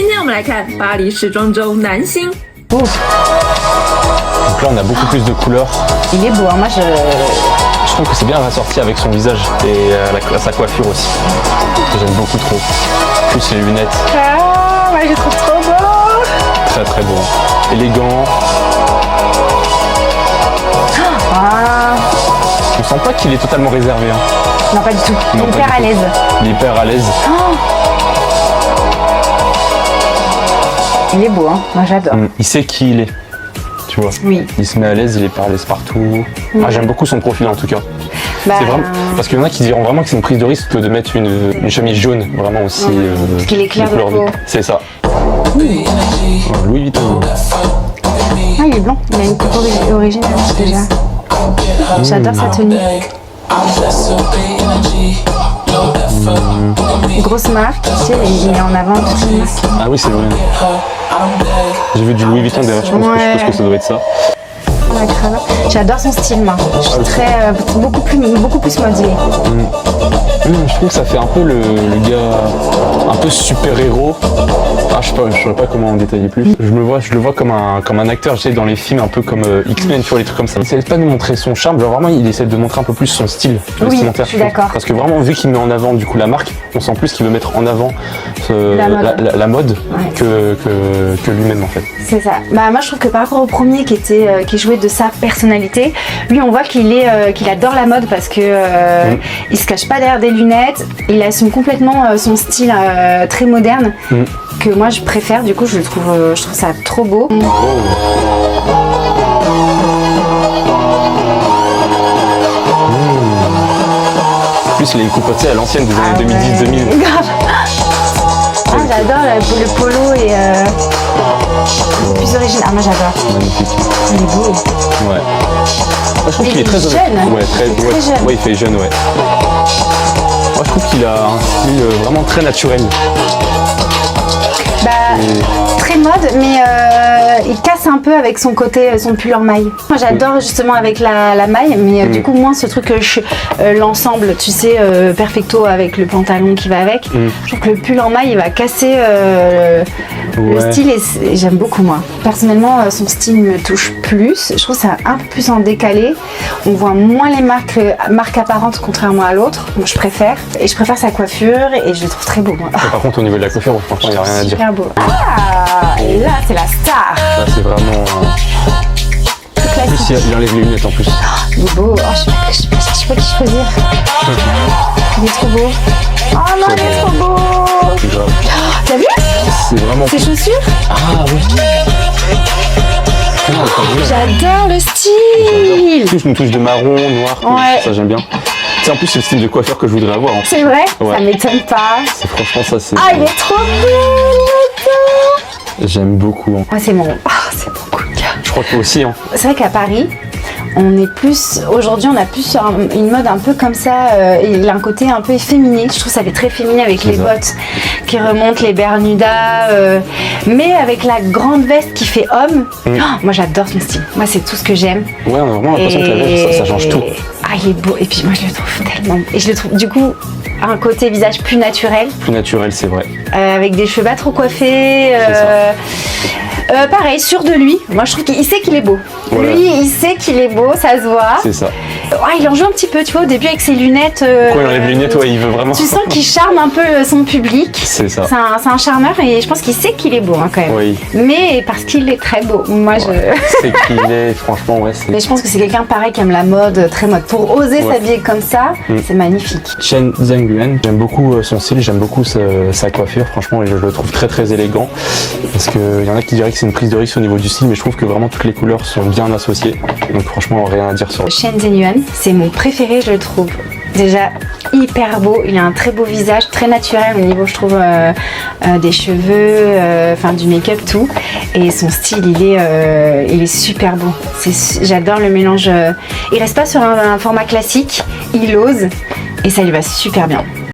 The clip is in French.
今天我们来看巴黎时装周男星。 Donc là, on a beaucoup plus de couleurs. Il est beau, hein. Moi Je trouve que c'est bien rassorti avec son visage et sa coiffure aussi. J'aime beaucoup trop. Plus les lunettes. Ah, ouais, je trouve trop beau. Très très beau. Élégant. Ah. On sent pas qu'il est totalement réservé. Hein. Non, pas du tout. Non, Il est hyper à l'aise. Il est hyper à l'aise. Oh. Il est beau, hein. Moi j'adore. Il sait qui il est. Tu vois. Oui. Il se met à l'aise, il est pas à l'aise partout. Ah, j'aime beaucoup son profil en tout cas. Bah, C'est vraiment... Parce qu'il y en a qui diront vraiment que c'est une prise de risque de mettre une chemise jaune, vraiment aussi. Parce qu'il est clair de peau. C'est ça. Louis Vuitton. Ah, il est blanc. Il a une coupe originale déjà. J'adore sa tenue. Grosse marque, tu sais, il met en avant toute une marque. Ah oui, c'est vrai. J'ai vu du Louis Vuitton d'ailleurs, je pense que ça doit être ça. La cravate. J'adore son style, moi. Je suis très, beaucoup plus modelé. Je trouve que ça fait un peu le gars un peu super-héros. Ah, je saurais pas comment en détailler plus. Je le vois comme un acteur, je sais, dans les films un peu comme X-Men, tu vois, les trucs comme ça. Il essaie pas de nous montrer son charme, genre vraiment il essaie de montrer un peu plus son style vestimentaire. Je suis d'accord. Parce que vraiment, vu qu'il met en avant du coup la marque, on sent plus qu'il veut mettre en avant la mode que lui-même en fait. C'est ça. Bah moi je trouve que par rapport au premier qui jouait de sa personnalité, lui on voit qu'il adore la mode parce que il se cache pas derrière des lunettes, il assume complètement son style très moderne que moi je préfère. Du coup je trouve ça trop beau. En plus il a une coupe à l'ancienne des années 2010-2000. Grave. Ah j'adore le polo et plus original. Ah moi j'adore. Magnifique. Il est beau. Ouais. Moi, je trouve qu'il est très jeune. Ouais, très jeune. Ouais, il fait jeune, ouais. Moi je trouve qu'il a un style vraiment très naturel. Bah, très mode, mais il casse un peu avec son côté, son pull en maille. Moi j'adore justement avec la maille, mais du coup moins ce truc, l'ensemble, tu sais, perfecto avec le pantalon qui va avec. Je trouve que le pull en maille il va casser le style et j'aime beaucoup moi. Personnellement son style me touche plus, je trouve ça un peu plus en décalé. On voit moins les marques apparentes contrairement à l'autre. Moi je préfère, et je préfère sa coiffure et je le trouve très beau moi. Par contre au niveau de la coiffure, franchement il n'y a rien à dire. Super beau. Ah, et là c'est la star. Là c'est vraiment... En plus il enlève les lunettes en plus. Il est beau. Oh, je sais pas qui choisir. Il est trop beau. Oh non, il est trop beau. C'est grave. T'as vu? C'est vraiment... Ses chaussures? Ah oui. J'adore le style. Plus une touche de marron, noir, Ouais. ça j'aime bien. En plus c'est le style de coiffeur que je voudrais avoir. En fait. C'est vrai? Ouais. Ça m'étonne pas. Franchement ça c'est... Ah, il est trop beau. J'aime beaucoup. Hein. Moi c'est mon... Ah, c'est mon coup de cœur. Je crois que toi aussi. Hein. C'est vrai qu'à Paris, on est plus... Aujourd'hui, on a plus sur une mode un peu comme ça. Il a un côté un peu efféminé. Je trouve ça fait très féminin avec les bottes qui remontent, les bermudas. Mais avec la grande veste qui fait homme. Oh, moi, j'adore son style. Moi, c'est tout ce que j'aime. Ouais, on a vraiment l'impression que la veste, ça change tout. Ah, il est beau. Et puis, moi, je le trouve tellement... Et je le trouve, du coup, un côté visage plus naturel. Plus naturel, c'est vrai. Avec des cheveux pas trop coiffés. Pareil, sûr de lui. Moi, je trouve qu'il sait qu'il est beau. Voilà. Lui, il sait qu'il est beau, ça se voit. C'est ça. Il en joue un petit peu, tu vois, au début avec ses lunettes. Quand il enlève les lunettes, ouais, il veut vraiment. Tu sens qu'il charme un peu son public. C'est ça. C'est un charmeur et je pense qu'il sait qu'il est beau hein, quand même. Oui. Mais parce qu'il est très beau. Moi, C'est qu'il est, franchement, ouais. Mais je pense que c'est quelqu'un pareil qui aime la mode, très mode. Pour oser s'habiller comme ça, c'est magnifique. Chen Zhengyuan, j'aime beaucoup son style, j'aime beaucoup sa coiffure, franchement, et je le trouve très très élégant. Parce qu'il y en a qui diraient que c'est une prise de risque au niveau du style, mais je trouve que vraiment toutes les couleurs sont bien associées. Donc franchement, rien à dire sur Chen Zhengyuan, c'est mon préféré, je le trouve. Déjà hyper beau, il a un très beau visage, très naturel au niveau je trouve des cheveux, enfin du make-up tout, et son style il est super beau. J'adore le mélange, il reste pas sur un format classique, il ose et ça lui va super bien.